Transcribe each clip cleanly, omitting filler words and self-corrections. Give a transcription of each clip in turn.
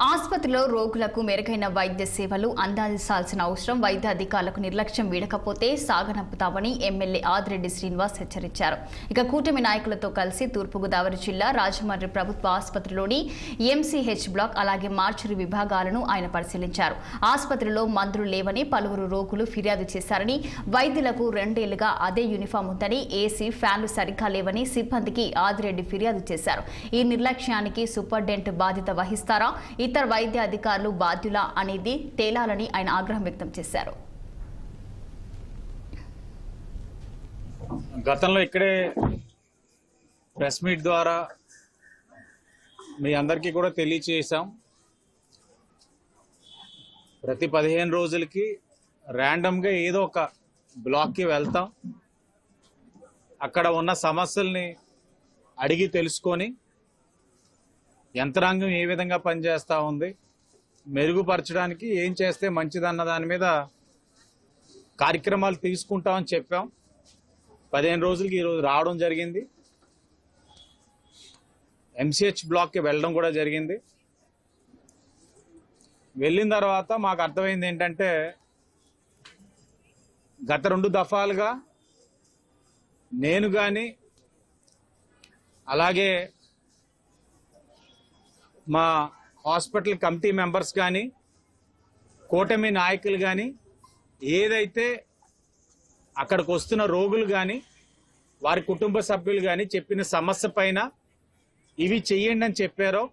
ఆసుపత్రిలో రోగులకు మెరుగైన వైద్య సేవలు అందించాల్సిన అవసరం వైద్య అధికారులకు నిర్లక్ష్యం వీడకపోతే సాగనంపుతామని ఎమ్మెల్యే ఆదిరెడ్డి శ్రీనివాస్ హెచ్చరించారు. ఇక కూటమి నాయకులతో కలిసి తూర్పుగోదావరి జిల్లా రాజమండ్రి ప్రభుత్వ ఆసుపత్రిలోని ఎంసీహెచ్ బ్లాక్ అలాగే మార్చురీ విభాగాలను ఆయన పరిశీలించారు. ఆసుపత్రిలో మందులు లేవని పలువురు రోగులు ఫిర్యాదు చేశారని, వైద్యులకు 2 ఏళ్లుగా అదే యూనిఫామ్ ఉందని, ఏసీ ఫ్యాన్లు సరిగ్గా లేవని సిబ్బందికి ఆదిరెడ్డి ఫిర్యాదు చేశారు. ఈ నిర్లక్ష్యానికి సూపరింటెండెంట్ బాధ్యత వహిస్తారా, ఇతర వైద్య అధికారులు బాధ్యులా అనేది తేలాలని ఆయన ఆగ్రహం వ్యక్తం చేశారు. గతంలో ఇక్కడే ప్రెస్ మీట్ ద్వారా మీ అందరికీ కూడా తెలియచేసాం. ప్రతి 15 రోజులకి ర్యాండమ్గా ఏదో ఒక బ్లాక్కి వెళ్తాం. అక్కడ ఉన్న సమస్యల్ని అడిగి తెలుసుకొని యంత్రాంగం ఏ విధంగా పనిచేస్తూ ఉంది, మెరుగుపరచడానికి ఏం చేస్తే మంచిదన్న దాని మీద కార్యక్రమాలు తీసుకుంటామని చెప్పాం. 15 రోజులకి ఈరోజు రావడం జరిగింది. ఎంసీహెచ్ బ్లాక్కి వెళ్ళడం కూడా జరిగింది. వెళ్ళిన తర్వాత మాకు అర్థమైంది ఏంటంటే, గత 2 దఫాలుగా నేను కానీ అలాగే మా హాస్పిటల్ కమిటీ మెంబర్స్ కానీ కూటమి నాయకులు కానీ ఏదైతే అక్కడికి వస్తున్న రోగులు కానీ వారి కుటుంబ సభ్యులు కానీ చెప్పిన సమస్య పైన ఇవి చెయ్యండి అని చెప్పారో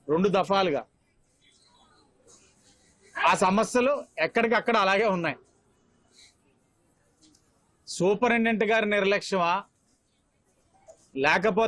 2 దఫాలుగా ఆ సమస్యలు ఎక్కడికక్కడ అలాగే ఉన్నాయి. సూపరింటెండెంట్ గారి నిర్లక్ష్యమా లేకపోతే